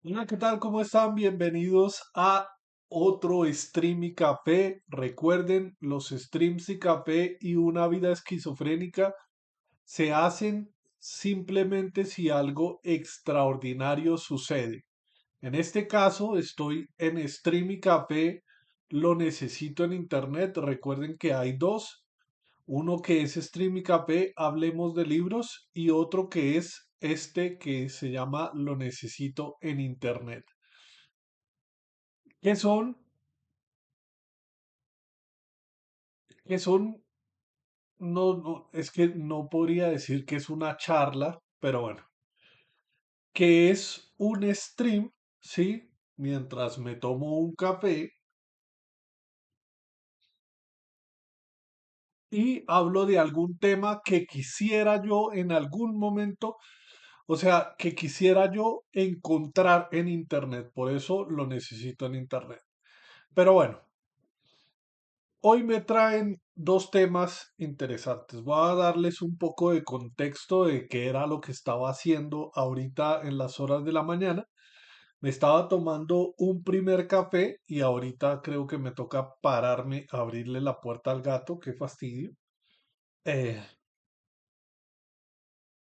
Hola, ¿qué tal? ¿Cómo están? Bienvenidos a otro Stream y Café. Recuerden, los streams y café y una vida esquizofrénica se hacen simplemente si algo extraordinario sucede. En este caso, estoy en Stream y Café, lo necesito en internet. Recuerden que hay dos. Uno que es Stream y Café, hablemos de libros, y otro que es este que se llama Lo necesito en internet. ¿Qué son? ¿Qué son? No, no, es que no podría decir que es una charla, pero bueno, que es un stream, ¿sí? Mientras me tomo un café y hablo de algún tema que quisiera yo en algún momento, o sea, que quisiera yo encontrar en internet. Por eso lo necesito en internet. Pero bueno, hoy me traen dos temas interesantes. Voy a darles un poco de contexto de qué era lo que estaba haciendo ahorita en las horas de la mañana. Me estaba tomando un primer café y ahorita creo que me toca pararme a abrirle la puerta al gato. Qué fastidio. Eh,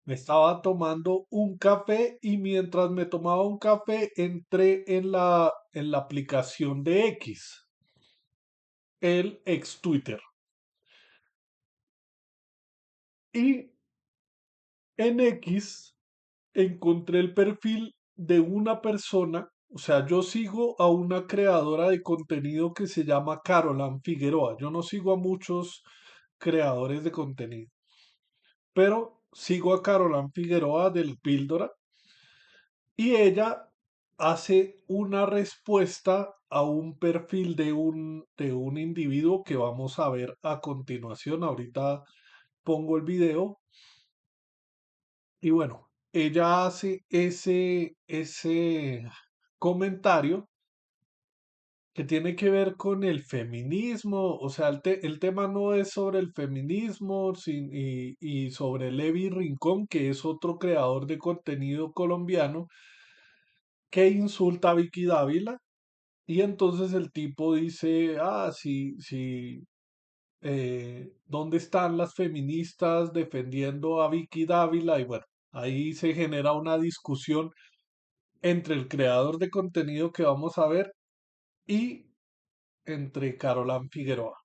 Me estaba tomando un café y mientras me tomaba un café entré en la aplicación de X, el ex Twitter. Y en X encontré el perfil de una persona, o sea, yo sigo a una creadora de contenido que se llama Caroline Figueroa. Yo no sigo a muchos creadores de contenido, pero sigo a Caroline Figueroa del Píldora y ella hace una respuesta a un perfil de un individuo que vamos a ver a continuación. Ahorita pongo el video y bueno, ella hace ese comentario que tiene que ver con el feminismo. O sea, el tema no es sobre el feminismo y sobre Levi Rincón, que es otro creador de contenido colombiano que insulta a Vicky Dávila. Y entonces el tipo dice, sí, sí, ¿dónde están las feministas defendiendo a Vicky Dávila? Y bueno, ahí se genera una discusión entre el creador de contenido que vamos a ver y entre Caroline Figueroa.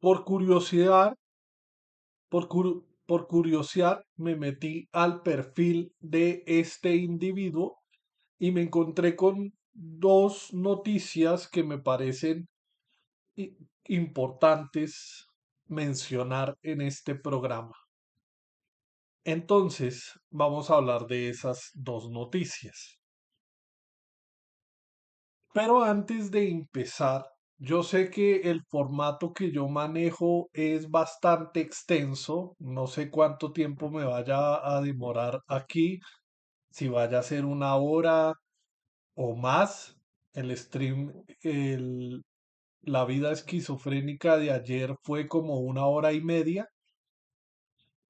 Por curiosidad, por curiosidad, me metí al perfil de este individuo y me encontré con dos noticias que me parecen i- importantes mencionar en este programa. Entonces, vamos a hablar de esas dos noticias. Pero antes de empezar, yo sé que el formato que yo manejo es bastante extenso. No sé cuánto tiempo me vaya a demorar aquí, si vaya a ser una hora o más. El stream, la vida esquizofrénica de ayer fue como una hora y media.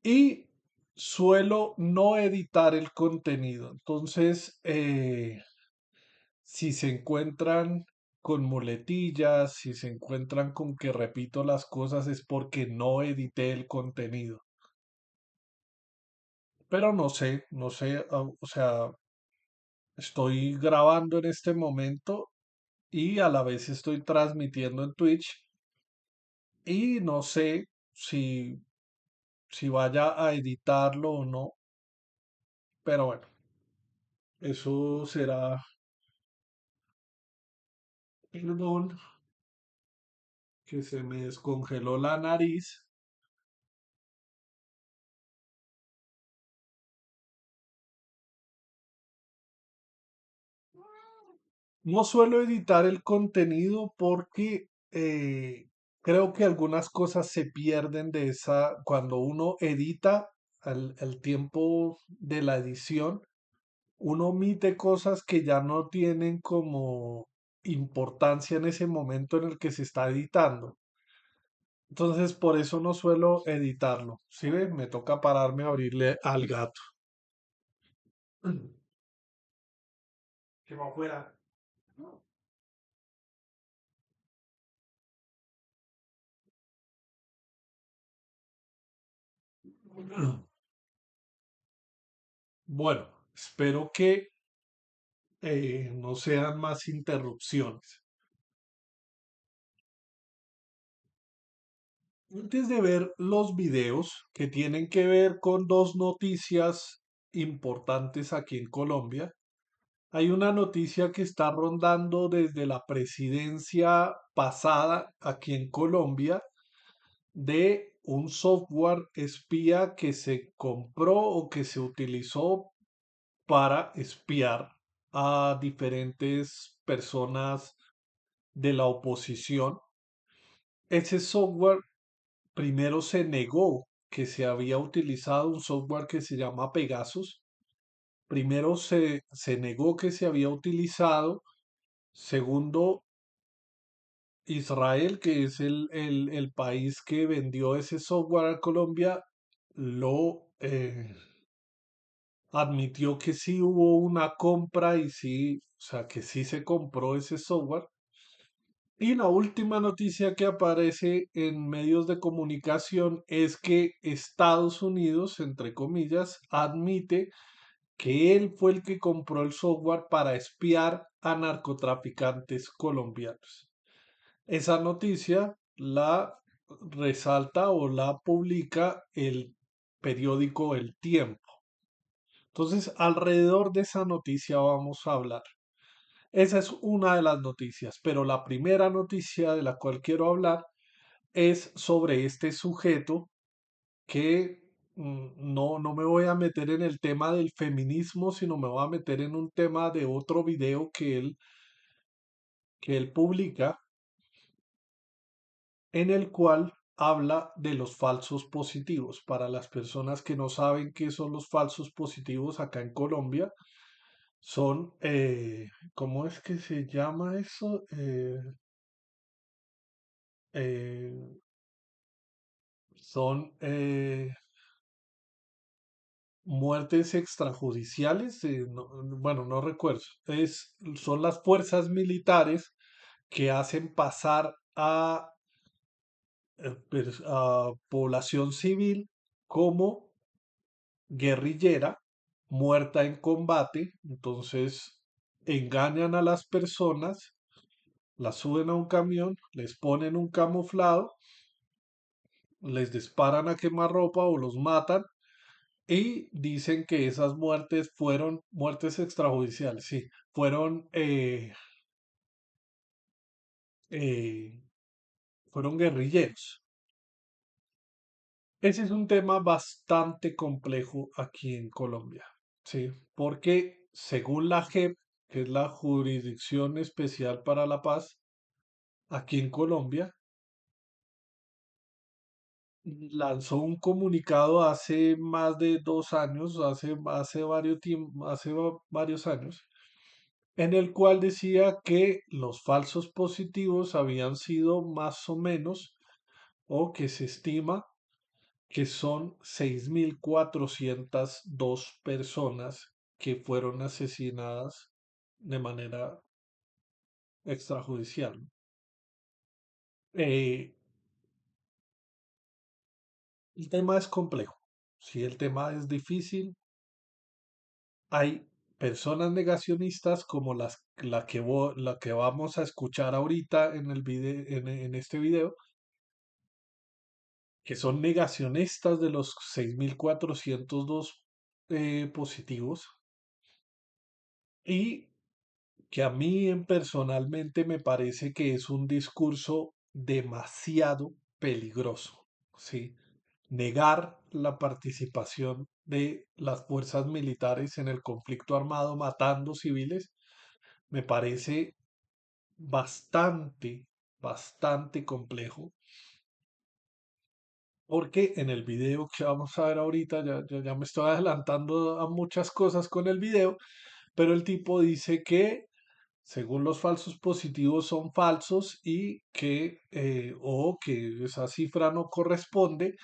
Y suelo no editar el contenido. Entonces, si se encuentran con muletillas, si se encuentran con que repito las cosas, es porque no edité el contenido. Pero no sé, o sea, estoy grabando en este momento y a la vez estoy transmitiendo en Twitch y no sé si vaya a editarlo o no, pero bueno, eso será, perdón, que se me descongeló la nariz. No suelo editar el contenido porque creo que algunas cosas se pierden de esa, cuando uno edita al tiempo de la edición, uno omite cosas que ya no tienen como importancia en ese momento en el que se está editando. Entonces, por eso no suelo editarlo. ¿Sí ve? Me toca pararme a abrirle al gato. que va afuera. Bueno, espero que no sean más interrupciones. Antes de ver los videos que tienen que ver con dos noticias importantes aquí en Colombia, hay una noticia que está rondando desde la presidencia pasada aquí en Colombia de un software espía que se compró o que se utilizó para espiar a diferentes personas de la oposición. Ese software primero se negó que se había utilizado un software que se llama Pegasus. Primero se negó que se había utilizado. Segundo, Israel, que es el país que vendió ese software a Colombia, lo admitió que sí hubo una compra y sí, o sea, que sí se compró ese software. Y la última noticia que aparece en medios de comunicación es que Estados Unidos, entre comillas, admite que él fue el que compró el software para espiar a narcotraficantes colombianos. Esa noticia la resalta o la publica el periódico El Tiempo. Entonces, alrededor de esa noticia vamos a hablar. Esa es una de las noticias, pero la primera noticia de la cual quiero hablar es sobre este sujeto que no me voy a meter en el tema del feminismo, sino me voy a meter en un tema de otro video que él publica, en el cual habla de los falsos positivos. Para las personas que no saben qué son los falsos positivos acá en Colombia, son, ¿cómo es que se llama eso? Eh, son muertes extrajudiciales, bueno, no recuerdo, son las fuerzas militares que hacen pasar a población civil como guerrillera muerta en combate. Entonces engañan a las personas, las suben a un camión, les ponen un camuflado, les disparan a quemarropa o los matan y dicen que esas muertes fueron muertes extrajudiciales, sí, fueron, eh, fueron guerrilleros. Ese es un tema bastante complejo aquí en Colombia, sí, porque según la JEP, que es la Jurisdicción Especial para la Paz, aquí en Colombia, lanzó un comunicado hace más de 2 años, hace varios años, en el cual decía que los falsos positivos habían sido más o menos, o que se estima que son 6.402 personas que fueron asesinadas de manera extrajudicial. Eh, el tema es complejo, si el tema es difícil, hay personas negacionistas como la que vamos a escuchar ahorita en en este video, que son negacionistas de los 6.402 positivos y que a mí personalmente me parece que es un discurso demasiado peligroso, ¿sí? Negar la participación de las fuerzas militares en el conflicto armado matando civiles me parece bastante, bastante complejo, porque en el video que vamos a ver ahorita, ya me estoy adelantando a muchas cosas con el video, pero el tipo dice que según los falsos positivos son falsos y que, o que esa cifra no corresponde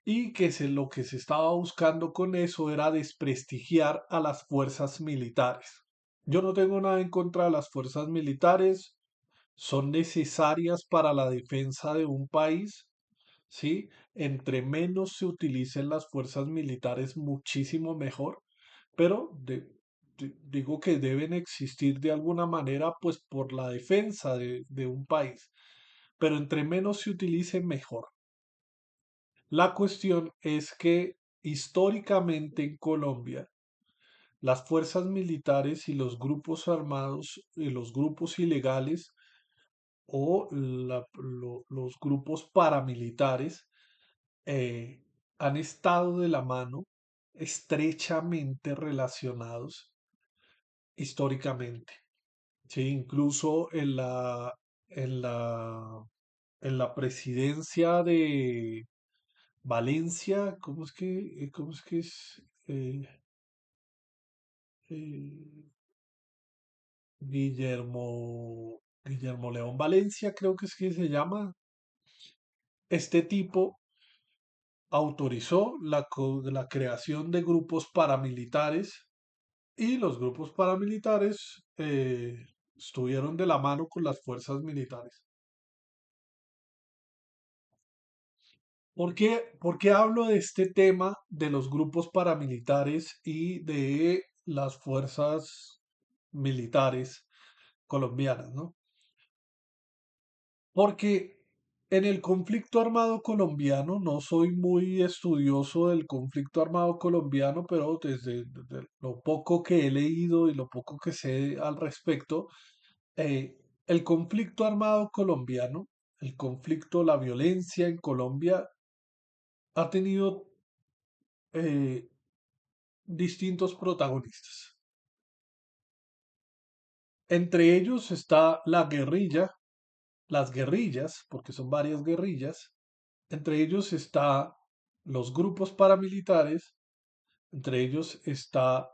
y que lo que se estaba buscando con eso era desprestigiar a las fuerzas militares. Yo no tengo nada en contra de las fuerzas militares, son necesarias para la defensa de un país, ¿sí? Entre menos se utilicen las fuerzas militares, muchísimo mejor, pero digo que deben existir de alguna manera, pues por la defensa de un país, pero entre menos se utilice, mejor. La cuestión es que históricamente en Colombia, las fuerzas militares y los grupos armados y los grupos ilegales o los grupos paramilitares eh, han estado de la mano, estrechamente relacionados históricamente. Sí, incluso en la, en la presidencia de Valencia, cómo es que es? Eh, Guillermo León Valencia, creo que es que se llama. Este tipo autorizó la creación de grupos paramilitares y los grupos paramilitares estuvieron de la mano con las fuerzas militares. Por qué hablo de este tema de los grupos paramilitares y de las fuerzas militares colombianas, ¿no? Porque en el conflicto armado colombiano, no soy muy estudioso del conflicto armado colombiano, pero desde lo poco que he leído y lo poco que sé al respecto, el conflicto armado colombiano, el conflicto, la violencia en Colombia ha tenido eh, distintos protagonistas. Entre ellos está la guerrilla, las guerrillas, porque son varias guerrillas. Entre ellos está los grupos paramilitares, entre ellos está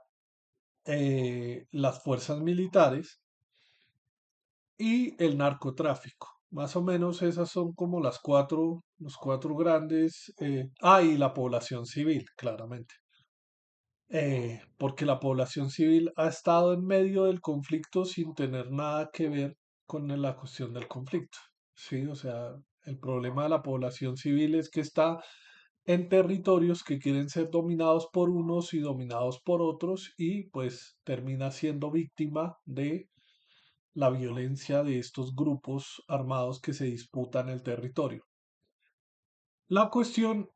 las fuerzas militares y el narcotráfico. Más o menos esas son como los cuatro grandes. Y la población civil, claramente. Porque la población civil ha estado en medio del conflicto sin tener nada que ver con la cuestión del conflicto. Sí, o sea, el problema de la población civil es que está en territorios que quieren ser dominados por unos y dominados por otros y pues termina siendo víctima de la violencia de estos grupos armados que se disputan el territorio. La cuestión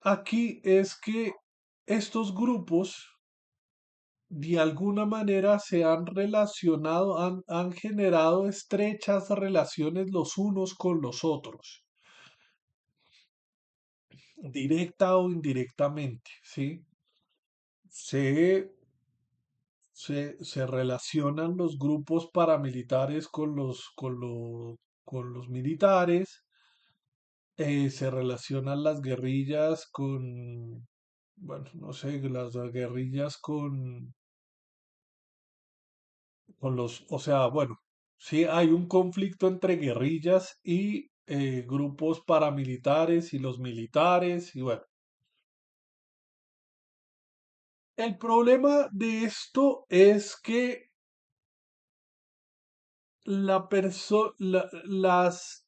aquí es que estos grupos de alguna manera se han relacionado, han generado estrechas relaciones los unos con los otros, directa o indirectamente, ¿sí? Se, se relacionan los grupos paramilitares con los militares, se relacionan las guerrillas con, bueno, no sé, las guerrillas con los, o sea, bueno, sí hay un conflicto entre guerrillas y grupos paramilitares y los militares, y bueno, el problema de esto es que las,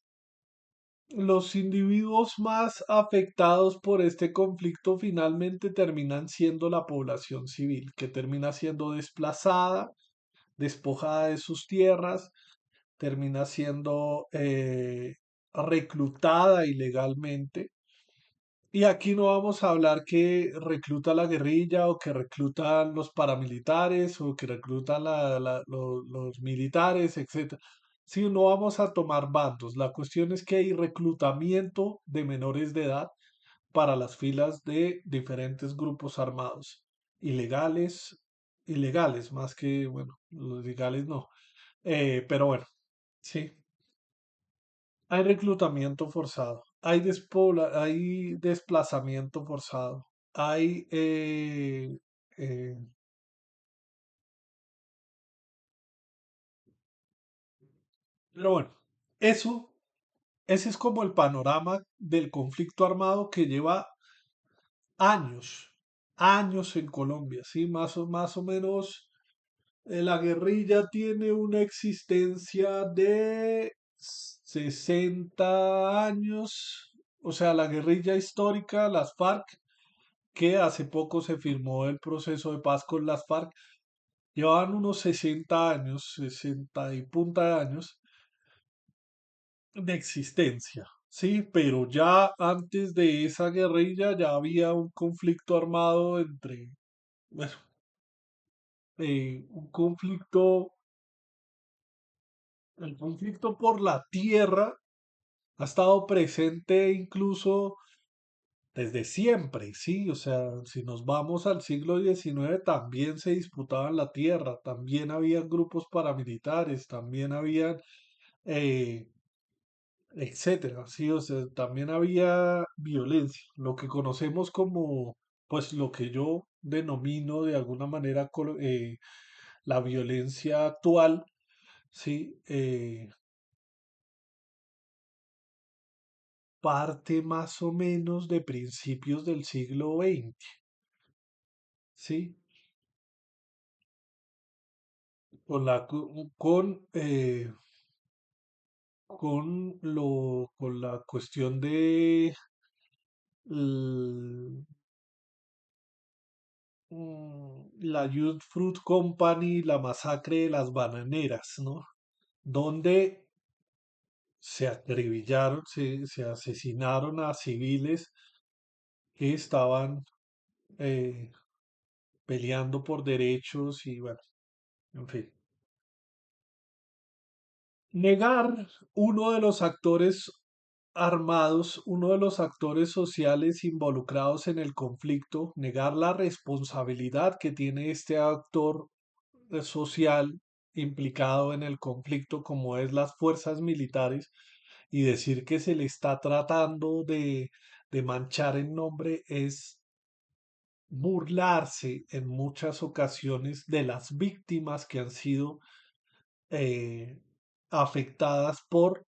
los individuos más afectados por este conflicto finalmente terminan siendo la población civil, que termina siendo desplazada, despojada de sus tierras, termina siendo reclutada ilegalmente. Y aquí no vamos a hablar que recluta la guerrilla o que reclutan los paramilitares o que reclutan los militares, etcétera. Sí, no vamos a tomar bandos. La cuestión es que hay reclutamiento de menores de edad para las filas de diferentes grupos armados. Ilegales, ilegales, más que, bueno, los legales no. Pero bueno, sí. Hay reclutamiento forzado, hay desplazamiento forzado, hay, eh, pero bueno, eso, ese es como el panorama del conflicto armado que lleva años, años en Colombia, ¿sí? Más o menos, La guerrilla tiene una existencia de 60 años, o sea, la guerrilla histórica, las FARC, que hace poco se firmó el proceso de paz con las FARC, llevaban unos 60 años, 60 y punta de años de existencia, sí, pero ya antes de esa guerrilla ya había un conflicto armado entre, bueno, un conflicto, el conflicto por la tierra ha estado presente incluso desde siempre, sí, o sea, si nos vamos al siglo XIX también se disputaban la tierra, también habían grupos paramilitares, también habían eh, etcétera, sí, o sea, también había violencia, lo que conocemos como, pues lo que yo denomino de alguna manera la violencia actual, sí, parte más o menos de principios del siglo XX, sí, con la cuestión de l- la Youth Fruit Company, la masacre de las bananeras, ¿no? Donde se acribillaron, se asesinaron a civiles que estaban eh, peleando por derechos y bueno, en fin. Negar uno de los actores armados, uno de los actores sociales involucrados en el conflicto, negar la responsabilidad que tiene este actor social implicado en el conflicto, como es las fuerzas militares, y decir que se le está tratando de manchar el nombre es burlarse en muchas ocasiones de las víctimas que han sido eh, afectadas por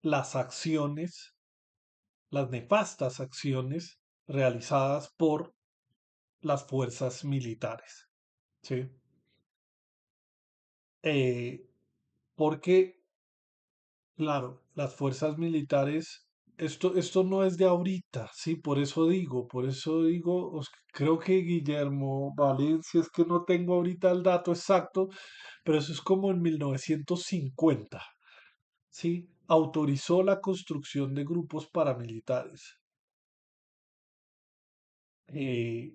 las acciones, las nefastas acciones realizadas por las fuerzas militares. ¿Sí? Eh, porque claro, las fuerzas militares, esto no es de ahorita, sí, por eso digo, creo que Guillermo Valencia, es que no tengo ahorita el dato exacto, pero eso es como en 1950, sí, autorizó la construcción de grupos paramilitares. Eh,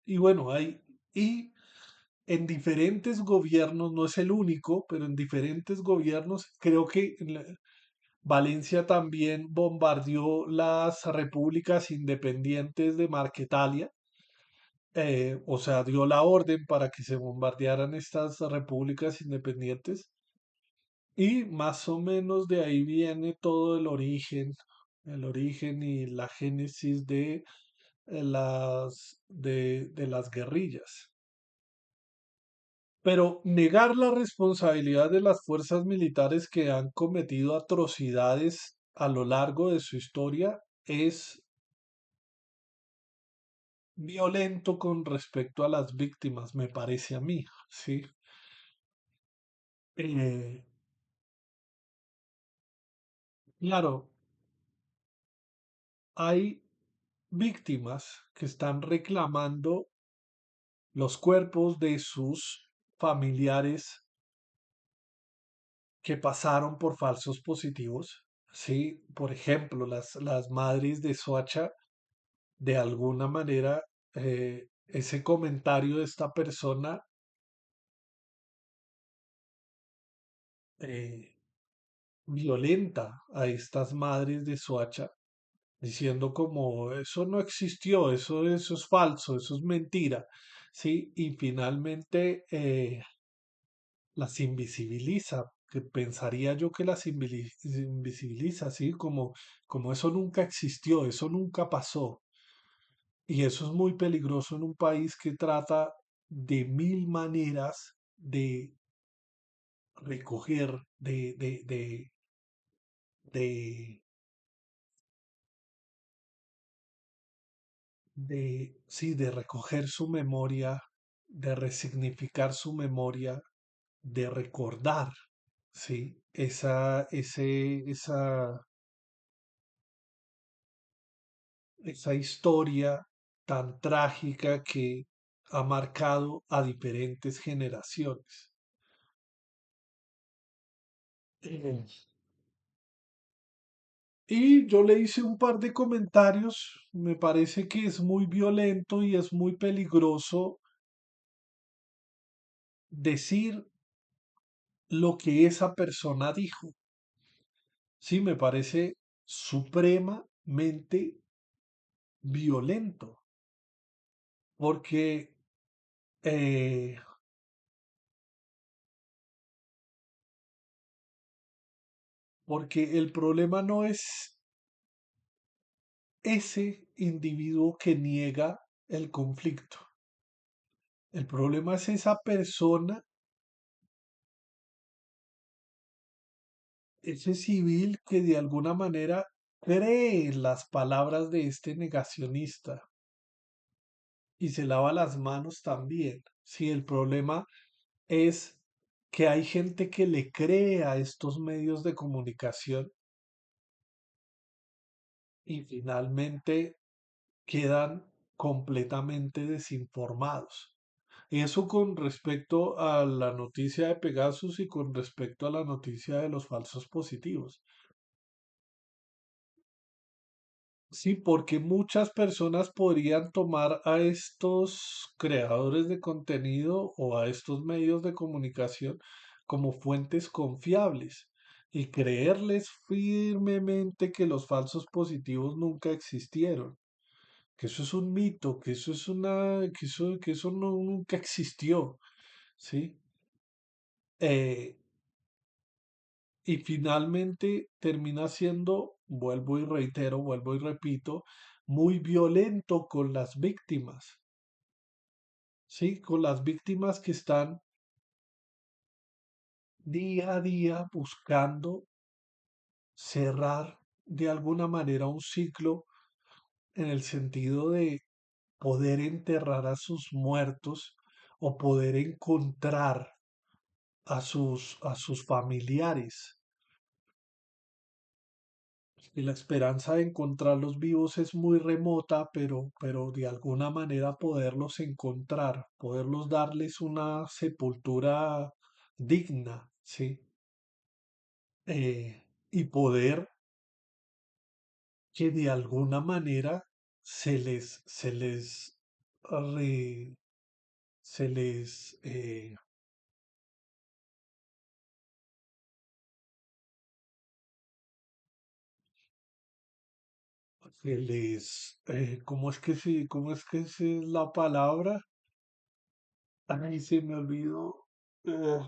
y bueno, y en diferentes gobiernos, no es el único, pero en diferentes gobiernos, creo que Valencia también bombardeó las repúblicas independientes de Marquetalia, o sea, dio la orden para que se bombardearan estas repúblicas independientes y más o menos de ahí viene todo el origen y la génesis de las guerrillas. Pero negar la responsabilidad de las fuerzas militares que han cometido atrocidades a lo largo de su historia es violento con respecto a las víctimas, me parece a mí, ¿sí? Eh, claro, hay víctimas que están reclamando los cuerpos de sus familiares que pasaron por falsos positivos, ¿sí? Por ejemplo, las madres de Soacha, de alguna manera, ese comentario de esta persona eh, violenta a estas madres de Soacha diciendo como eso no existió, eso es falso, eso es mentira, ¿sí? Y finalmente las invisibiliza, que pensaría yo que las invisibiliza, ¿sí? Como eso nunca existió, eso nunca pasó. Y eso es muy peligroso en un país que trata de mil maneras de recoger, de sí, de recoger su memoria, de resignificar su memoria, de recordar, sí, esa historia tan trágica que ha marcado a diferentes generaciones. Mm. Y yo le hice un par de comentarios. Me parece que es muy violento y es muy peligroso decir lo que esa persona dijo. Sí, me parece supremamente violento, porque, eh, porque el problema no es ese individuo que niega el conflicto. El problema es esa persona, ese civil que de alguna manera cree en las palabras de este negacionista y se lava las manos también. Si el problema es que hay gente que le cree a estos medios de comunicación y finalmente quedan completamente desinformados. Eso con respecto a la noticia de Pegasus y con respecto a la noticia de los falsos positivos. Sí, porque muchas personas podrían tomar a estos creadores de contenido o a estos medios de comunicación como fuentes confiables y creerles firmemente que los falsos positivos nunca existieron, que eso es un mito, que eso es que eso nunca existió, ¿sí? Eh, y finalmente termina siendo, vuelvo y reitero, vuelvo y repito, muy violento con las víctimas, ¿sí? Con las víctimas que están día a día buscando cerrar de alguna manera un ciclo en el sentido de poder enterrar a sus muertos o poder encontrar a sus familiares. Y la esperanza de encontrarlos vivos es muy remota, pero de alguna manera poderlos encontrar, poderlos darles una sepultura digna, ¿sí? Y poder que de alguna manera se les, re- se les, ¿cómo es que cómo es que es la palabra? Ay, se me olvidó. Eh,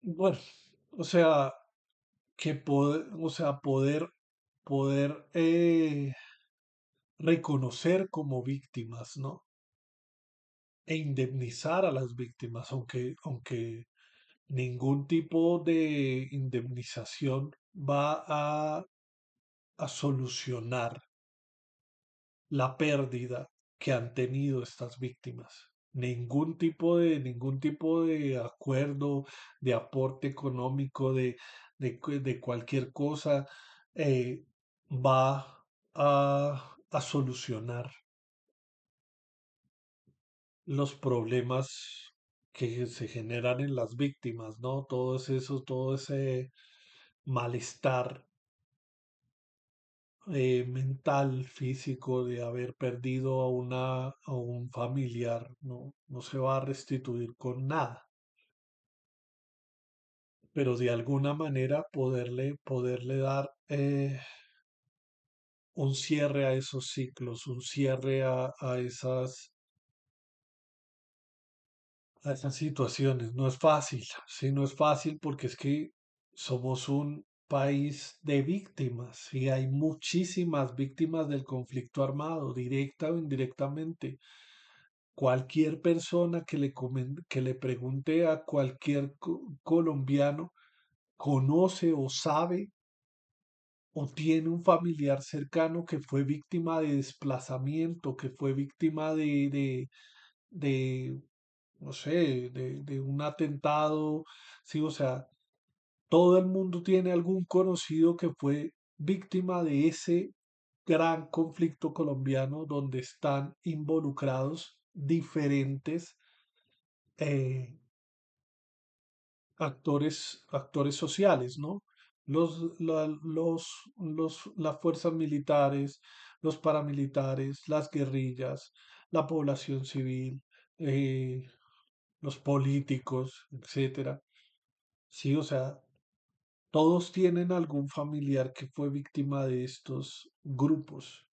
bueno, o sea, o sea, poder reconocer como víctimas, ¿no? E indemnizar a las víctimas, aunque ningún tipo de indemnización va a solucionar la pérdida que han tenido estas víctimas. Ningún tipo de acuerdo, de aporte económico, de cualquier cosa va a solucionar los problemas que se generan en las víctimas, ¿no? Todo ese malestar mental, físico de haber perdido a un familiar, no se va a restituir con nada, pero de alguna manera poderle dar un cierre a esos ciclos, un cierre a esas situaciones. No es fácil, sí, no es fácil porque es que somos un país de víctimas y hay muchísimas víctimas del conflicto armado, directa o indirectamente. Cualquier persona que le pregunte a cualquier colombiano conoce o sabe o tiene un familiar cercano que fue víctima de desplazamiento, que fue víctima de no sé, de un atentado, sí, o sea, todo el mundo tiene algún conocido que fue víctima de ese gran conflicto colombiano donde están involucrados diferentes eh, actores sociales, ¿no? Las fuerzas militares, los paramilitares, las guerrillas, la población civil, eh, los políticos, etcétera. Sí, o sea, todos tienen algún familiar que fue víctima de estos grupos.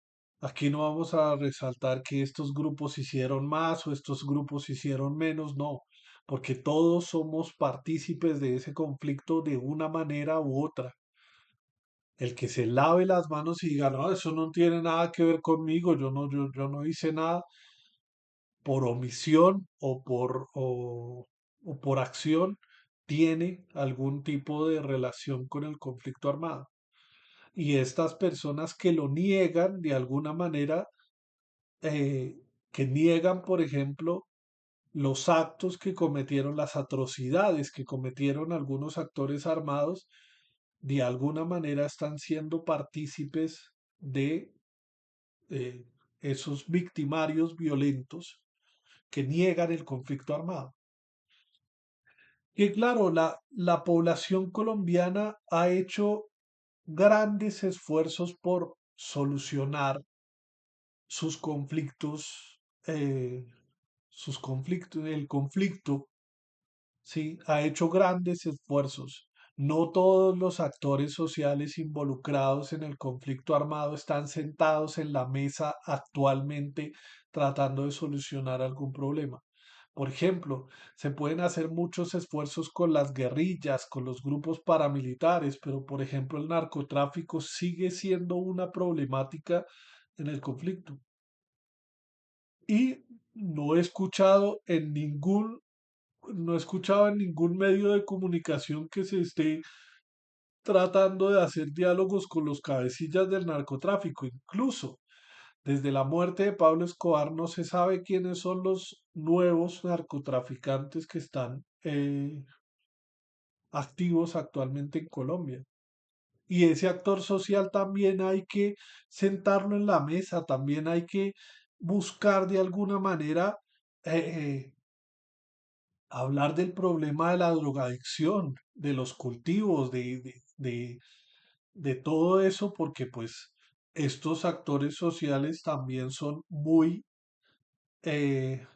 Aquí no vamos a resaltar que estos grupos hicieron más o estos grupos hicieron menos, no, porque todos somos partícipes de ese conflicto de una manera u otra. El que se lave las manos y diga, no, eso no tiene nada que ver conmigo, yo no hice nada por omisión o por acción, tiene algún tipo de relación con el conflicto armado. Y estas personas que lo niegan de alguna manera, eh, que niegan, por ejemplo, los actos que cometieron, las atrocidades que cometieron algunos actores armados, de alguna manera están siendo partícipes de eh, esos victimarios violentos que niegan el conflicto armado. Y claro, la población colombiana ha hecho grandes esfuerzos por solucionar sus conflictos, el conflicto, sí, ha hecho grandes esfuerzos. No todos los actores sociales involucrados en el conflicto armado están sentados en la mesa actualmente tratando de solucionar algún problema. Por ejemplo, se pueden hacer muchos esfuerzos con las guerrillas, con los grupos paramilitares, pero por ejemplo el narcotráfico sigue siendo una problemática en el conflicto. Y no he escuchado en ningún, no he escuchado en ningún medio de comunicación que se esté tratando de hacer diálogos con los cabecillas del narcotráfico. Incluso desde la muerte de Pablo Escobar no se sabe quiénes son los nuevos narcotraficantes que están activos actualmente en Colombia. Y ese actor social también hay que sentarlo en la mesa, también hay que buscar de alguna manera hablar del problema de la drogadicción, de los cultivos, de todo eso, porque pues estos actores sociales también son muy, eh,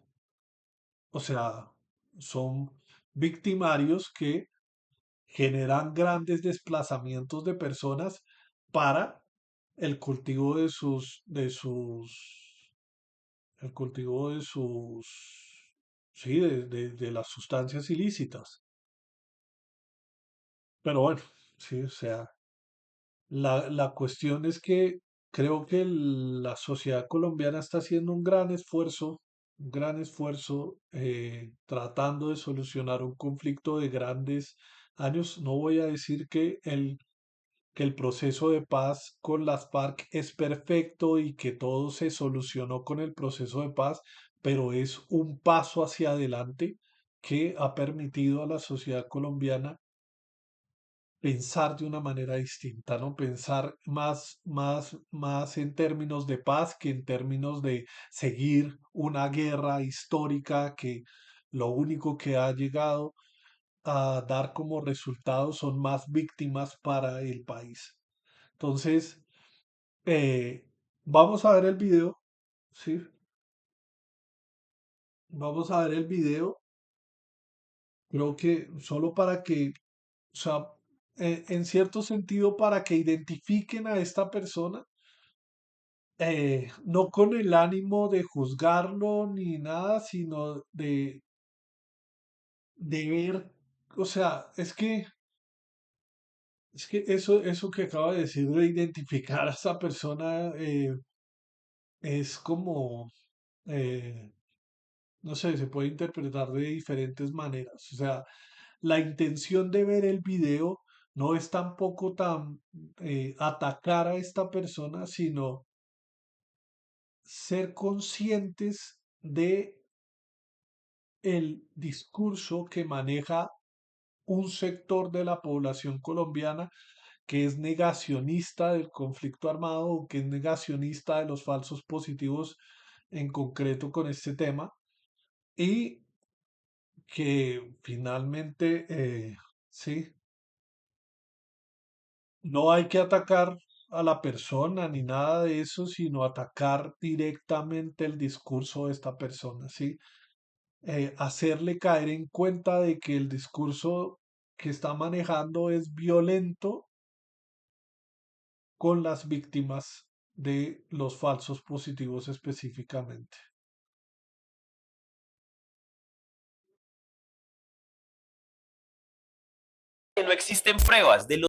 o sea, son victimarios que generan grandes desplazamientos de personas para el cultivo el cultivo de sí, de las sustancias ilícitas. Pero bueno, sí, o sea, la cuestión es que creo que la sociedad colombiana está haciendo un gran esfuerzo tratando de solucionar un conflicto de grandes años. No voy a decir que el proceso de paz con las FARC es perfecto y que todo se solucionó con el proceso de paz, pero es un paso hacia adelante que ha permitido a la sociedad colombiana pensar de una manera distinta, ¿no? Pensar más en términos de paz que en términos de seguir una guerra histórica que lo único que ha llegado a dar como resultado son más víctimas para el país. Entonces, eh, vamos a ver el video, ¿sí? Vamos a ver el video, creo que solo para que, o sea, en cierto sentido, para que identifiquen a esta persona, no con el ánimo de juzgarlo ni nada, sino de ver, o sea, es que eso que acaba de decir de identificar a esa persona es como, eh, no sé, se puede interpretar de diferentes maneras. O sea, la intención de ver el video no es tampoco tan atacar a esta persona, sino ser conscientes de el discurso que maneja un sector de la población colombiana que es negacionista del conflicto armado o que es negacionista de los falsos positivos en concreto con este tema y que finalmente, sí, no hay que atacar a la persona ni nada de eso, sino atacar directamente el discurso de esta persona, ¿sí? Hacerle caer en cuenta de que el discurso que está manejando es violento con las víctimas de los falsos positivos específicamente. Que no existen pruebas de los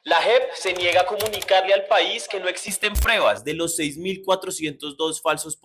la JEP se niega a comunicarle al país que no existen pruebas de los 6.402 falsos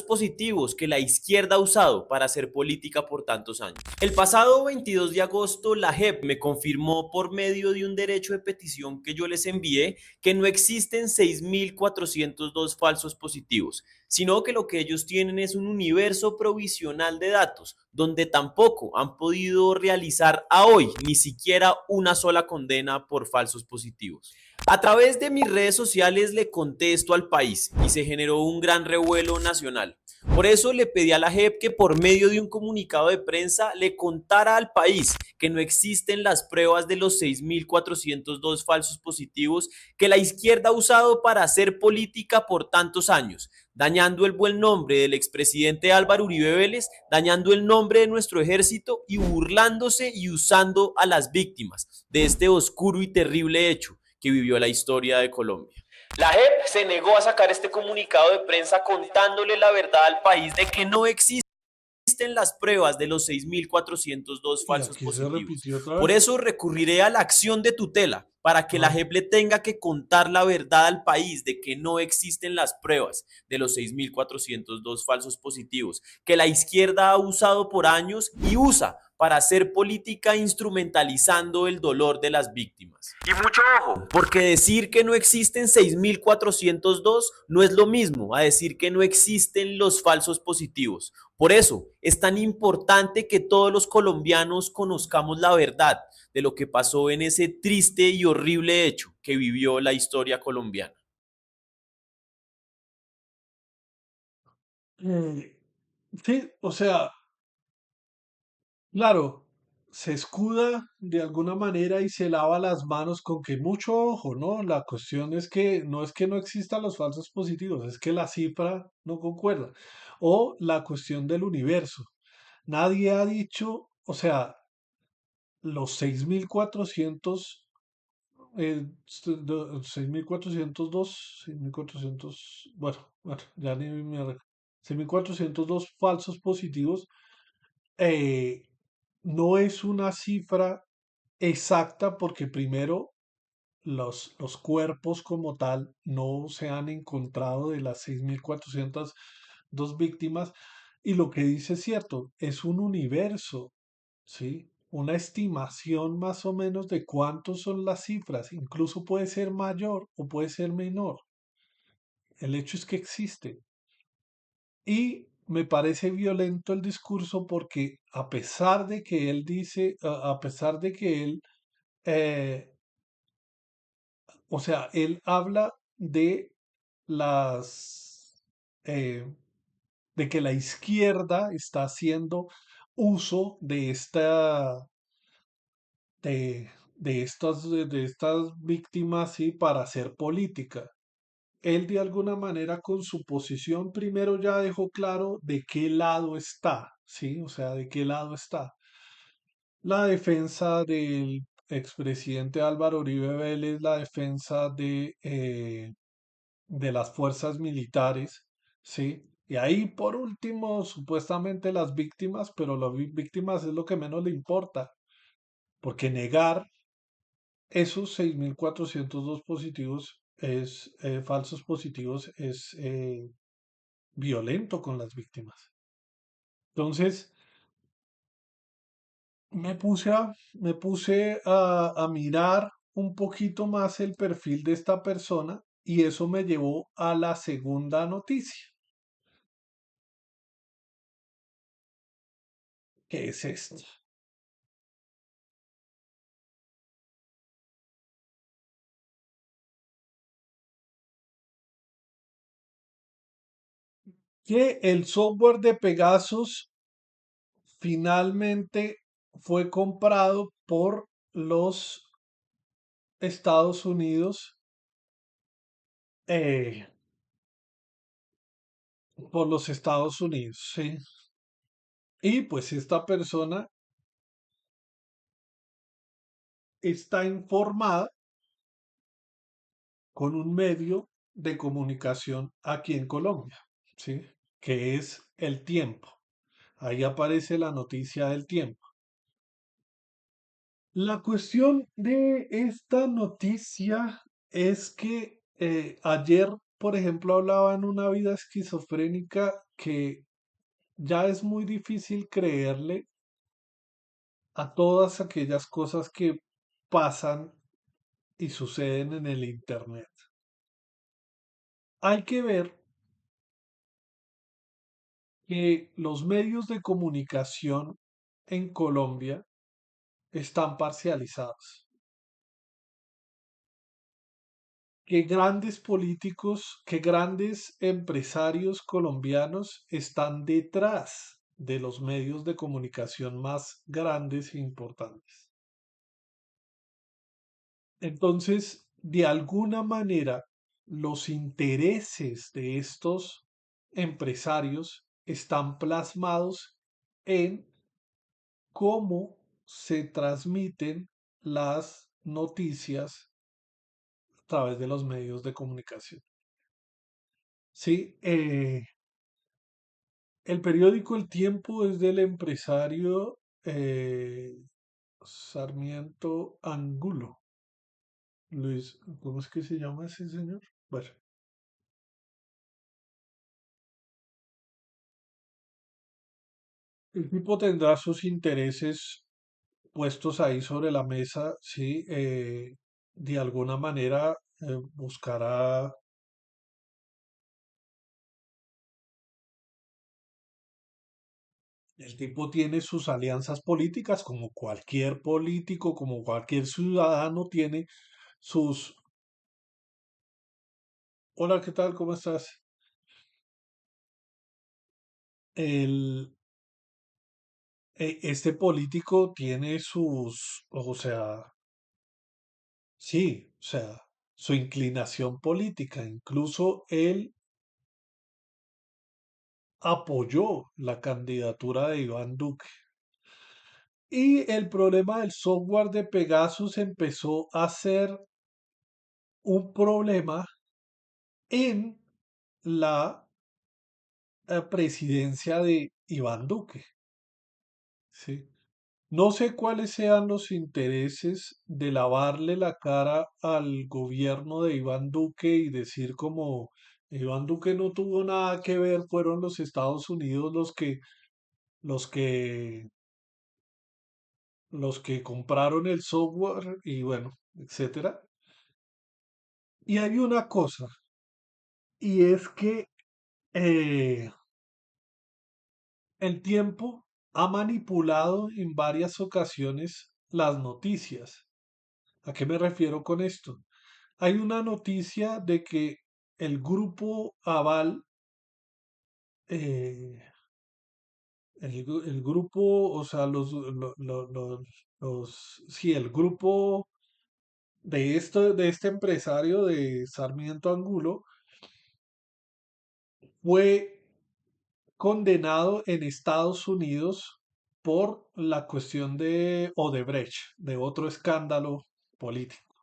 positivos que la izquierda ha usado para hacer política por tantos años. El pasado 22 de agosto, la JEP me confirmó por medio de un derecho de petición que yo les envié que no existen 6.402 falsos positivos, sino que lo que ellos tienen es un universo provisional de datos, donde tampoco han podido realizar a hoy ni siquiera una sola condena por falsos positivos. A través de mis redes sociales le contesto al país y se generó un gran revuelo nacional. Por eso le pedí a la JEP que por medio de un comunicado de prensa le contara al país que no existen las pruebas de los 6.402 falsos positivos que la izquierda ha usado para hacer política por tantos años, dañando el buen nombre del expresidente Álvaro Uribe Vélez, dañando el nombre de nuestro ejército y burlándose y usando a las víctimas de este oscuro y terrible hecho que vivió la historia de Colombia. La JEP se negó a sacar este comunicado de prensa contándole la verdad al país de que no existen las pruebas de los 6.402 Y falsos aquí se positivos. repitió otra Por vez. eso recurriré a la acción de tutela para que la Ah, JEP le tenga que contar la verdad al país de que no existen las pruebas de los 6.402 falsos positivos que la izquierda ha usado por años y usa para hacer política instrumentalizando el dolor de las víctimas. Y mucho ojo, porque decir que no existen 6.402 no es lo mismo a decir que no existen los falsos positivos. Por eso es tan importante que todos los colombianos conozcamos la verdad de lo que pasó en ese triste y horrible hecho que vivió la historia colombiana. eh, sí, o sea, claro, se escuda de alguna manera y se lava las manos con que mucho ojo, ¿no? La cuestión es que no existan los falsos positivos, es que la cifra no concuerda. O la cuestión del universo. Nadie ha dicho, o sea, los 6.400 6.402, 6.400, bueno, ya ni me 6.402 falsos positivos, eh, no es una cifra exacta porque primero los cuerpos como tal no se han encontrado de las 6.402 víctimas y lo que dice es cierto, es un universo. ¿Sí? Una estimación más o menos de cuántos son las cifras, incluso puede ser mayor o puede ser menor. El hecho es que existe. Y me parece violento el discurso porque a pesar de que él dice, a pesar de que él, eh, o sea, él habla de las, eh, de que la izquierda está haciendo uso de estas víctimas, sí, para hacer política. Él de alguna manera con su posición primero ya dejó claro de qué lado está, sí, o sea, de qué lado está. La defensa del expresidente Álvaro Uribe Vélez, la defensa de las fuerzas militares, sí. Y ahí por último, supuestamente las víctimas, pero las víctimas es lo que menos le importa, porque negar esos 6.402 positivos falsos positivos es violento con las víctimas. Entonces, me puse a mirar un poquito más el perfil de esta persona y eso me llevó a la segunda noticia, que es esta. Que el software de Pegasus finalmente fue comprado por los Estados Unidos, eh, ¿sí? Y pues esta persona está informada con un medio de comunicación aquí en Colombia, ¿sí? Que es El Tiempo. Ahí aparece la noticia del Tiempo. La cuestión de esta noticia es que ayer, por ejemplo, hablaba en Una vida esquizofrénica que ya es muy difícil creerle a todas aquellas cosas que pasan y suceden en el Internet. Hay que ver que los medios de comunicación en Colombia están parcializados, que grandes políticos, que grandes empresarios colombianos están detrás de los medios de comunicación más grandes e importantes. Entonces, de alguna manera, los intereses de estos empresarios están plasmados en cómo se transmiten las noticias a través de los medios de comunicación. Sí, el periódico El Tiempo es del empresario Sarmiento Angulo. Luis, ¿cómo es que se llama ese señor? Bueno, el tipo tendrá sus intereses puestos ahí sobre la mesa, sí, de alguna manera buscará. El tipo tiene sus alianzas políticas, como cualquier político, como cualquier ciudadano tiene sus... Hola, ¿qué tal? ¿Cómo estás? El, este político tiene sus, o sea, sí, o sea, su inclinación política. Incluso él apoyó la candidatura de Iván Duque. Y el problema del software de Pegasus empezó a ser un problema en la presidencia de Iván Duque, ¿sí? No sé cuáles sean los intereses de lavarle la cara al gobierno de Iván Duque y decir como Iván Duque no tuvo nada que ver, fueron los Estados Unidos los que, los que compraron el software y bueno, etcétera. Y hay una cosa, y es que eh, el tiempo ha manipulado en varias ocasiones las noticias. ¿A qué me refiero con esto? Hay una noticia de que el grupo Aval, eh, el grupo, o sea, sí, el grupo de este empresario de Sarmiento Angulo fue condenado en Estados Unidos por la cuestión de Odebrecht, de otro escándalo político.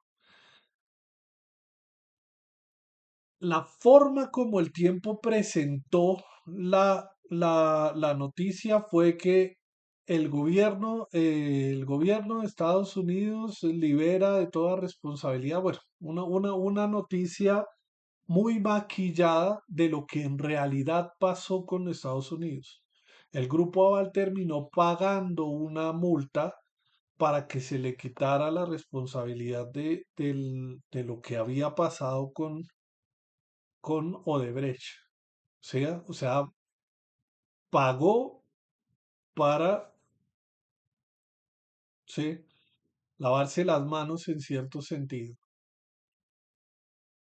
La forma como el tiempo presentó la noticia fue que el gobierno de Estados Unidos libera de toda responsabilidad, bueno, una noticia muy maquillada de lo que en realidad pasó con Estados Unidos. El grupo Aval terminó pagando una multa para que se le quitara la responsabilidad de lo que había pasado con Odebrecht. O sea, pagó para, sí, lavarse las manos en cierto sentido.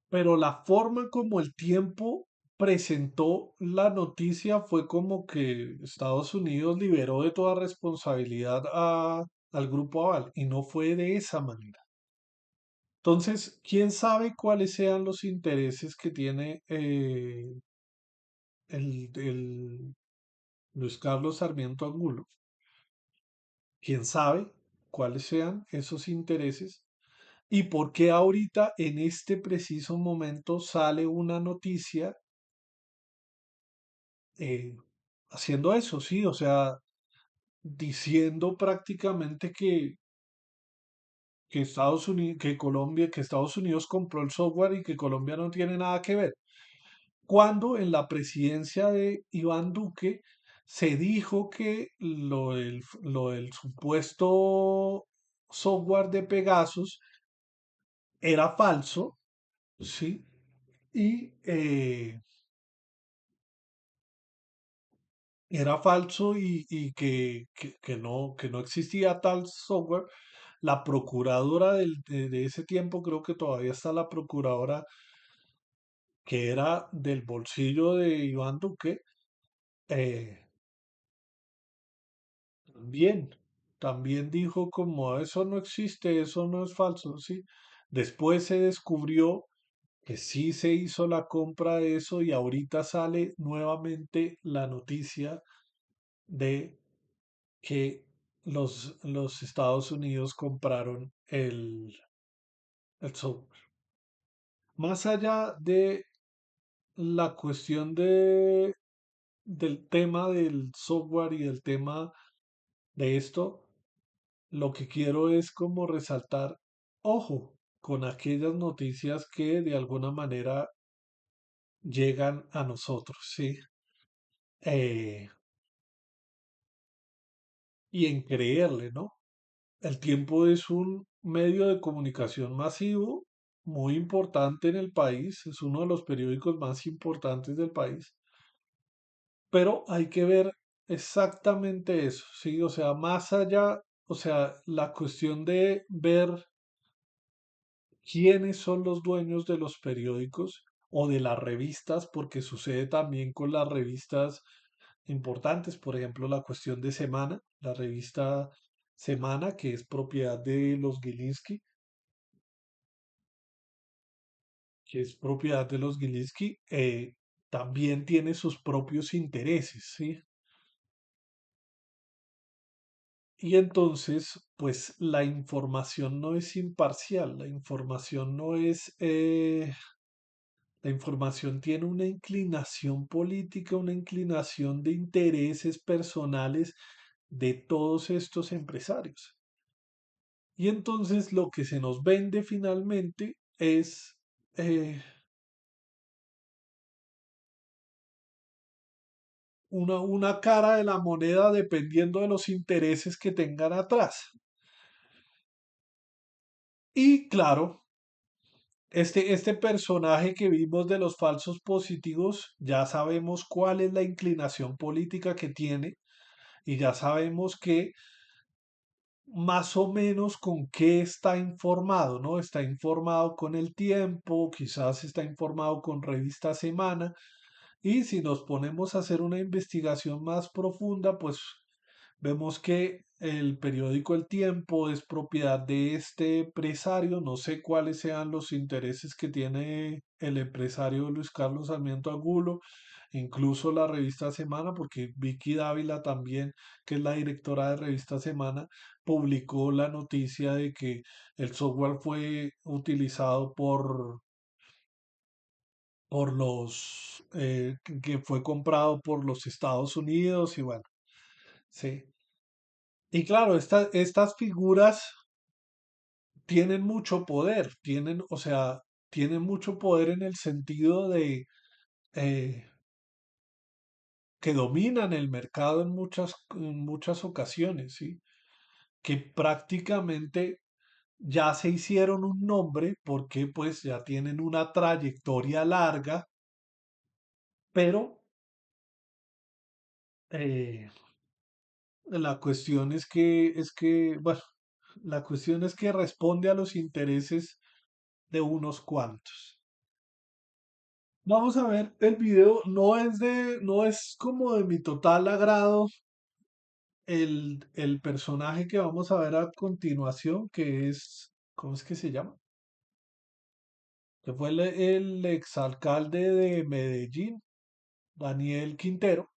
Pero la forma como el tiempo presentó la noticia fue como que Estados Unidos liberó de toda responsabilidad al grupo Aval y no fue de esa manera. Entonces, ¿quién sabe cuáles sean los intereses que tiene el Luis Carlos Sarmiento Angulo? ¿Quién sabe cuáles sean esos intereses? ¿Y por qué ahorita, en este preciso momento, sale una noticia eh, haciendo eso? Sí, o sea, diciendo prácticamente que Estados Unidos, que Colombia, que Estados Unidos compró el software y que Colombia no tiene nada que ver. Cuando en la presidencia de Iván Duque se dijo que lo del supuesto software de Pegasus era falso, ¿sí? Y era falso y que no existía tal software. La procuradora de ese tiempo, creo que todavía está la procuradora que era del bolsillo de Iván Duque, eh, también, también dijo como eso no existe, eso no es falso, ¿sí? Después se descubrió que sí se hizo la compra de eso y ahorita sale nuevamente la noticia de que los Estados Unidos compraron el software. Más allá de la cuestión del tema del software y del tema de esto, lo que quiero es como resaltar, ojo, con aquellas noticias que de alguna manera llegan a nosotros, ¿sí? Eh, y en creerle, ¿no? El tiempo es un medio de comunicación masivo muy importante en el país, es uno de los periódicos más importantes del país, pero hay que ver exactamente eso, ¿sí? O sea, más allá, o sea, la cuestión de ver quiénes son los dueños de los periódicos o de las revistas, porque sucede también con las revistas importantes, por ejemplo, la cuestión de Semana, la revista Semana, que es propiedad de los Gilinski, que es propiedad de los Gilinski, también tiene sus propios intereses, ¿sí? Y entonces, pues la información no es imparcial, la información no es, la información tiene una inclinación política, una inclinación de intereses personales de todos estos empresarios. Y entonces lo que se nos vende finalmente es una cara de la moneda dependiendo de los intereses que tengan atrás. Y claro, este personaje que vimos de los falsos positivos, ya sabemos cuál es la inclinación política que tiene y ya sabemos que más o menos con qué está informado, ¿no? Está informado con El Tiempo, quizás está informado con Revista Semana, y si nos ponemos a hacer una investigación más profunda, pues vemos que el periódico El Tiempo es propiedad de este empresario, no sé cuáles sean los intereses que tiene el empresario Luis Carlos Sarmiento Angulo, incluso la revista Semana, porque Vicky Dávila también, que es la directora de revista Semana, publicó la noticia de que el software fue utilizado por que fue comprado por los Estados Unidos y bueno, sí. Y claro, estas figuras tienen mucho poder, o sea, tienen mucho poder en el sentido de, eh, que dominan el mercado en muchas ocasiones, ¿sí? Que prácticamente ya se hicieron un nombre porque pues ya tienen una trayectoria larga, pero eh, la cuestión bueno, la cuestión es que responde a los intereses de unos cuantos. Vamos a ver, el video no es como de mi total agrado el personaje que vamos a ver a continuación, que es, ¿cómo es que se llama? Que fue el exalcalde de Medellín, Daniel Quintero,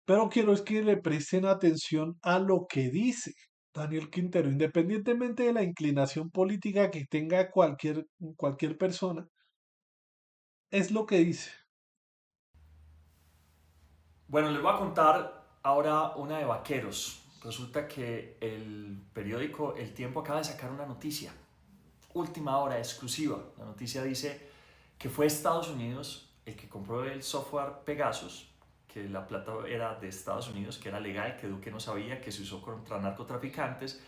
pero quiero es que le presten atención a lo que dice Daniel Quintero, independientemente de la inclinación política que tenga cualquier persona, es lo que dice. Bueno, les voy a contar ahora una de vaqueros. Resulta que el periódico El Tiempo acaba de sacar una noticia, última hora, exclusiva. La noticia dice que fue Estados Unidos el que compró el software Pegasus, que la plata era de Estados Unidos, que era legal, que Duque no sabía, que se usó contra narcotraficantes,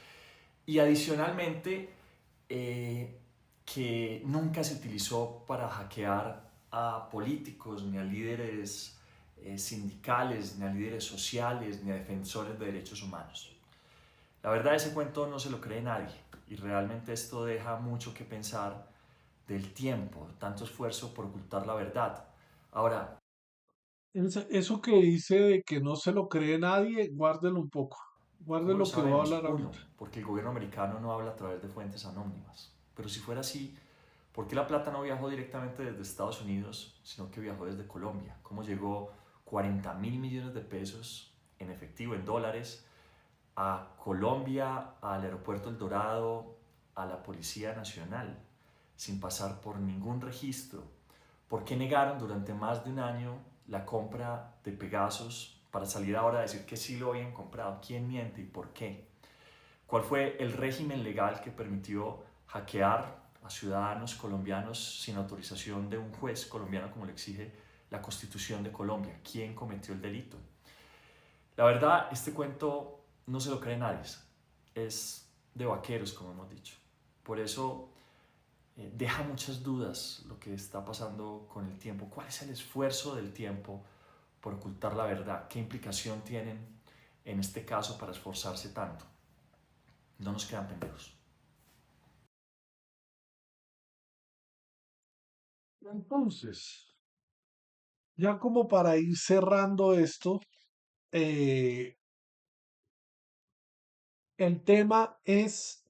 y adicionalmente que nunca se utilizó para hackear a políticos, ni a líderes sindicales, ni a líderes sociales, ni a defensores de derechos humanos. La verdad, ese cuento no se lo cree nadie, y realmente esto deja mucho que pensar del tiempo, tanto esfuerzo por ocultar la verdad. Ahora, Eso que dice de que no se lo cree nadie, guárdelo un poco. ¿cómo lo Guárdelo que voy a sabemos? hablar Uno, ahorita. porque el gobierno americano no habla a través de fuentes anónimas. Pero si fuera así, ¿por qué la plata no viajó directamente desde Estados Unidos, sino que viajó desde Colombia? ¿Cómo llegó 40.000 millones de pesos en efectivo, en dólares, a Colombia, al aeropuerto El Dorado, a la Policía Nacional, sin pasar por ningún registro? ¿Por qué negaron durante más de un año la compra de Pegasus para salir ahora a decir que sí lo habían comprado? ¿Quién miente y por qué? ¿Cuál fue el régimen legal que permitió hackear a ciudadanos colombianos sin autorización de un juez colombiano como le exige la Constitución de Colombia? ¿Quién cometió el delito? La verdad, este cuento no se lo cree nadie. Es de vaqueros, como hemos dicho. Por eso deja muchas dudas lo que está pasando con el tiempo. ¿Cuál es el esfuerzo del tiempo por ocultar la verdad? ¿Qué implicación tienen en este caso para esforzarse tanto? No nos quedan pendejos. Entonces, ya como para ir cerrando esto, eh, el tema es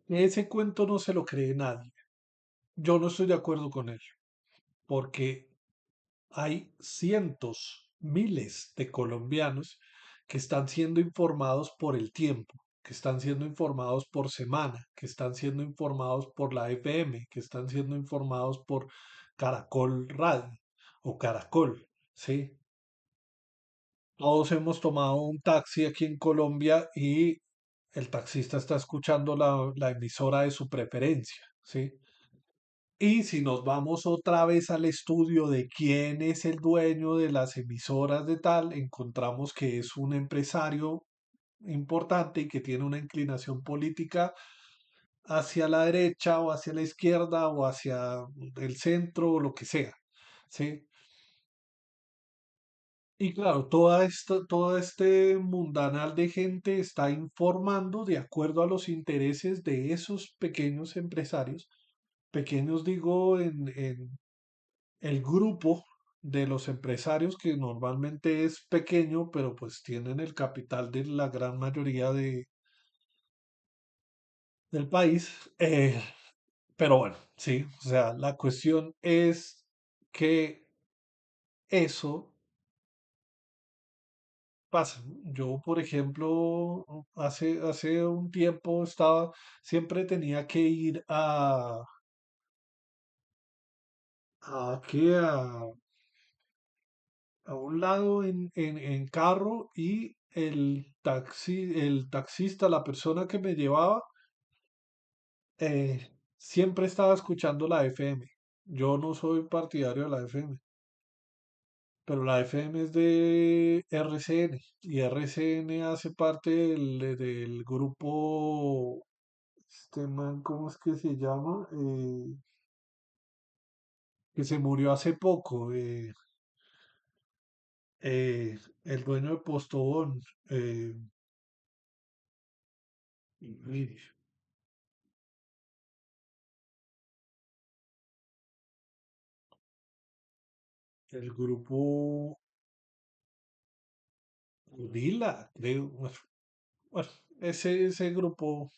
que ese cuento no se lo cree nadie. Yo no estoy de acuerdo con él, porque hay cientos, miles de colombianos que están siendo informados por el tiempo, que están siendo informados por semana, que están siendo informados por la FM, que están siendo informados por Caracol Radio o Caracol, ¿sí? Todos hemos tomado un taxi aquí en Colombia y el taxista está escuchando la emisora de su preferencia, ¿sí? Y si nos vamos otra vez al estudio de quién es el dueño de las emisoras de tal, encontramos que es un empresario importante y que tiene una inclinación política hacia la derecha o hacia la izquierda o hacia el centro o lo que sea, ¿sí? Y claro, todo este mundanal de gente está informando de acuerdo a los intereses de esos pequeños empresarios. Pequeños digo en el grupo de los empresarios que normalmente es pequeño, pero pues tienen el capital de la gran mayoría del país. Pero bueno, sí, o sea, la cuestión es que eso pasa. Yo, por ejemplo, hace un tiempo siempre tenía que ir aquí a un lado en carro y el taxista, la persona que me llevaba, siempre estaba escuchando la FM. Yo no soy partidario de la FM. pero la FM es de RCN y RCN hace parte del grupo, este man, ¿cómo es que se llama? Que se murió hace poco, el dueño de Postobón, eh, uy, el grupo Udila, creo. Bueno, ese grupo,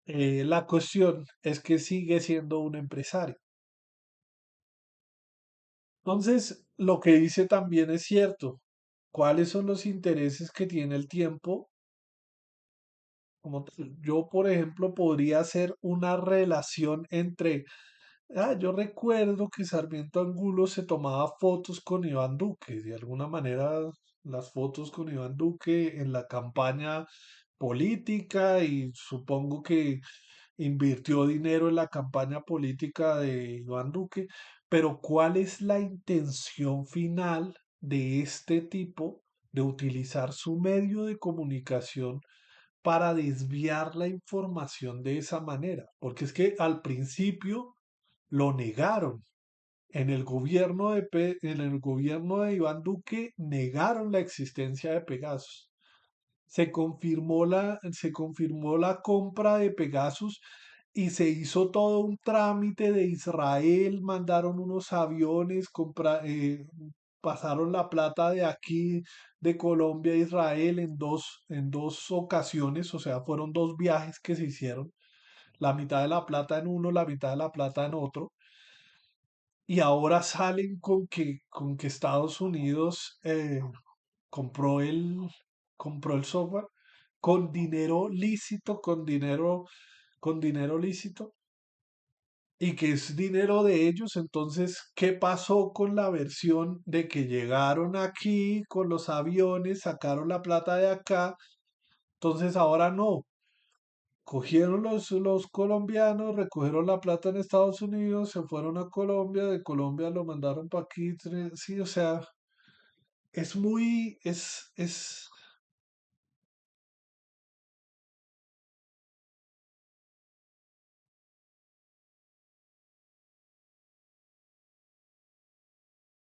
la cuestión es que sigue siendo un empresario. Entonces, lo que dice también es cierto. ¿Cuáles son los intereses que tiene el tiempo? Como tal, yo, por ejemplo, podría hacer una relación entre, yo recuerdo que Sarmiento Angulo se tomaba fotos con Iván Duque. De alguna manera, las fotos con Iván Duque en la campaña política y supongo que invirtió dinero en la campaña política de Iván Duque, pero ¿cuál es la intención final de este tipo de utilizar su medio de comunicación para desviar la información de esa manera? Porque es que al principio lo negaron. En el gobierno de Iván Duque negaron la existencia de Pegasus. Se confirmó la compra de Pegasus y se hizo todo un trámite de Israel, mandaron unos aviones, pasaron la plata de aquí, de Colombia a Israel en dos ocasiones, o sea, fueron dos viajes que se hicieron, la mitad de la plata en uno, la mitad de la plata en otro, y ahora salen con que Estados Unidos compró compró el software con dinero lícito, con dinero lícito, y que es dinero de ellos. Entonces, ¿qué pasó con la versión de que llegaron aquí con los aviones, sacaron la plata de acá? Entonces ahora no. Cogieron los colombianos, recogieron la plata en Estados Unidos, se fueron a Colombia, de Colombia lo mandaron para aquí. Sí, o sea, es muy,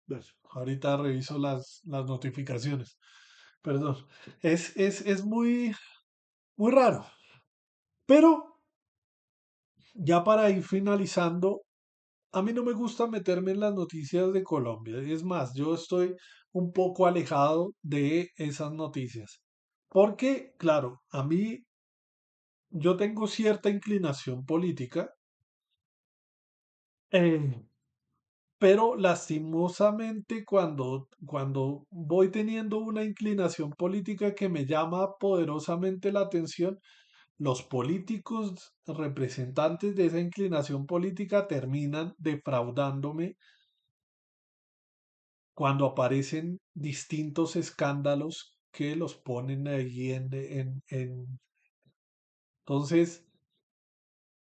bueno, ahorita reviso las notificaciones. Perdón. Es muy, muy raro. Pero ya para ir finalizando, a mí no me gusta meterme en las noticias de Colombia. Es más, yo estoy un poco alejado de esas noticias. Porque, claro, a mí yo tengo cierta inclinación política, eh, pero lastimosamente cuando voy teniendo una inclinación política que me llama poderosamente la atención, los políticos representantes de esa inclinación política terminan defraudándome cuando aparecen distintos escándalos que los ponen ahí Entonces,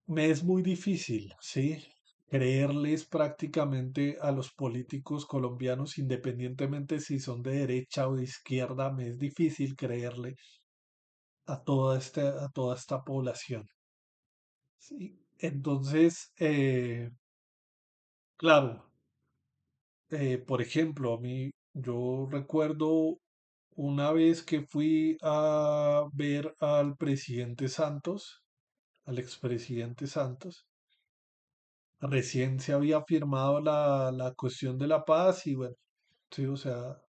me es muy difícil, ¿sí? Creerles prácticamente a los políticos colombianos, independientemente si son de derecha o de izquierda, me es difícil creerle a toda esta población. ¿Sí? Entonces, claro, por ejemplo, a mí, yo recuerdo una vez que fui a ver al presidente Santos, al expresidente Santos, recién se había firmado la cuestión de la paz y bueno, sí, o sea,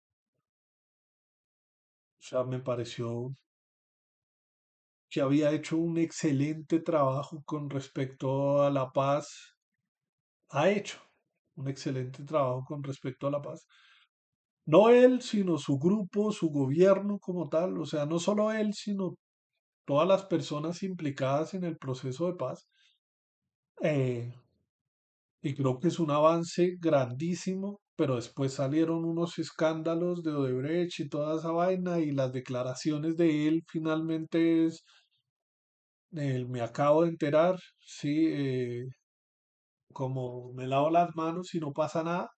me pareció que había hecho un excelente trabajo con respecto a la paz, ha hecho un excelente trabajo con respecto a la paz. No él, sino su grupo, su gobierno como tal, o sea, no solo él, sino todas las personas implicadas en el proceso de paz. eh, y creo que es un avance grandísimo, pero después salieron unos escándalos de Odebrecht y toda esa vaina y las declaraciones de él finalmente me acabo de enterar, sí, como me lavo las manos y no pasa nada.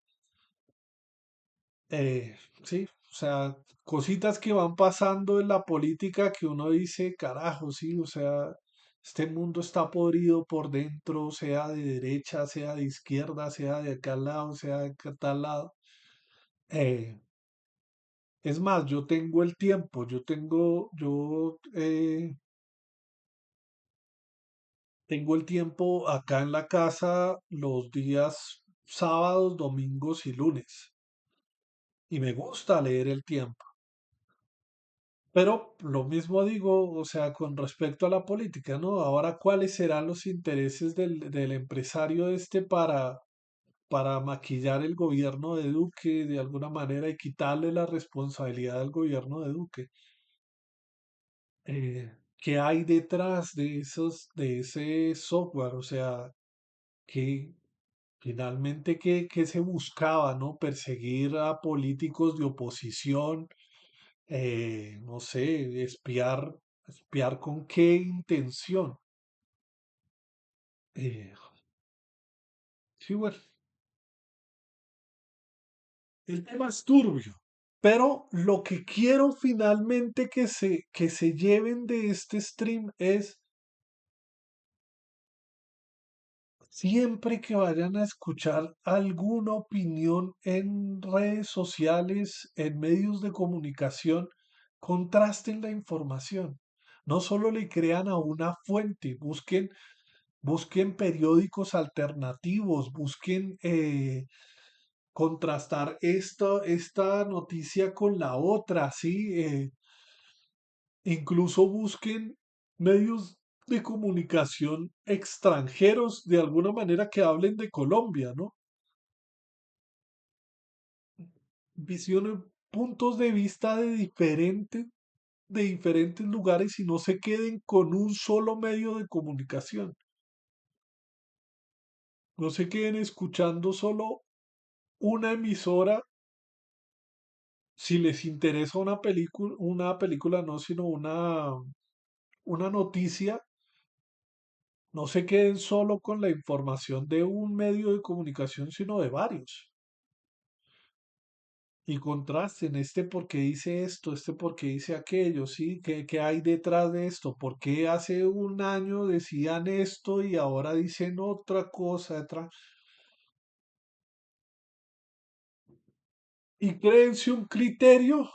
Eh, sí, o sea, cositas que van pasando en la política que uno dice, carajo, sí, o sea, este mundo está podrido por dentro, sea de derecha, sea de izquierda, sea de acá al lado, sea de acá tal lado. Eh, es más, yo tengo el tiempo, tengo el tiempo acá en la casa los días sábados, domingos y lunes. Y me gusta leer el tiempo. Pero lo mismo digo, o sea, con respecto a la política, ¿no? Ahora, ¿cuáles serán los intereses del empresario este para maquillar el gobierno de Duque de alguna manera y quitarle la responsabilidad al gobierno de Duque? ¿Qué hay detrás de ese software? O sea, que finalmente, ¿qué se buscaba, ¿no? Perseguir a políticos de oposición, no sé, espiar con qué intención. Eh, sí, bueno, el tema es turbio, pero lo que quiero finalmente que se lleven de este stream es siempre que vayan a escuchar alguna opinión en redes sociales, en medios de comunicación, contrasten la información. No solo le crean a una fuente, busquen periódicos alternativos, busquen contrastar esta noticia con la otra, ¿sí? Incluso busquen medios de comunicación extranjeros de alguna manera que hablen de Colombia, ¿no? Visiones, puntos de vista de diferentes lugares y no se queden con un solo medio de comunicación. No se queden escuchando solo una emisora si les interesa una película no, sino una noticia. No se queden solo con la información de un medio de comunicación, sino de varios. Y contrasten este porque dice esto, este porque dice aquello, ¿sí? ¿Qué hay detrás de esto? ¿Por qué hace un año decían esto y ahora dicen otra cosa detrás? Y créense un criterio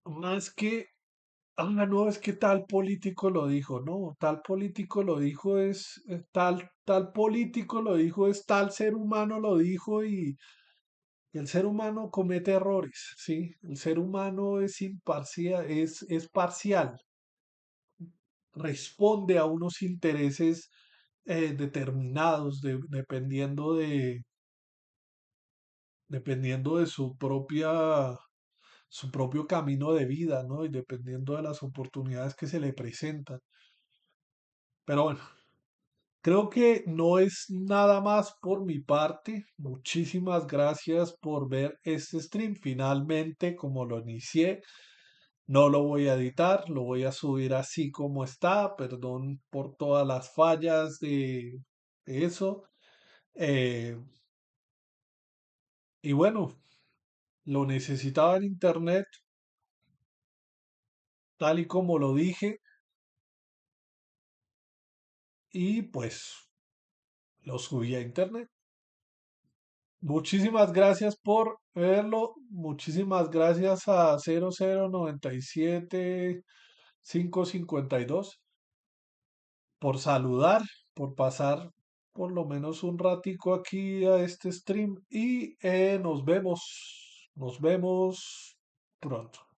más que, no, es que tal político lo dijo, no, tal político lo dijo tal político lo dijo es tal ser humano lo dijo y el ser humano comete errores, ¿sí? El ser humano es imparcial, es parcial, responde a unos intereses determinados dependiendo de su propio camino de vida, ¿no? Y dependiendo de las oportunidades que se le presentan. Pero bueno, creo que no es nada más por mi parte. Muchísimas gracias por ver este stream. Finalmente, como lo inicié, no lo voy a editar, lo voy a subir así como está. Perdón por todas las fallas de eso. Eh, y bueno, lo necesitaba en internet, tal y como lo dije, y pues lo subí a internet. Muchísimas gracias por verlo. Muchísimas gracias a 0097 552 por saludar, por pasar por lo menos un ratico aquí a este stream y nos vemos pronto.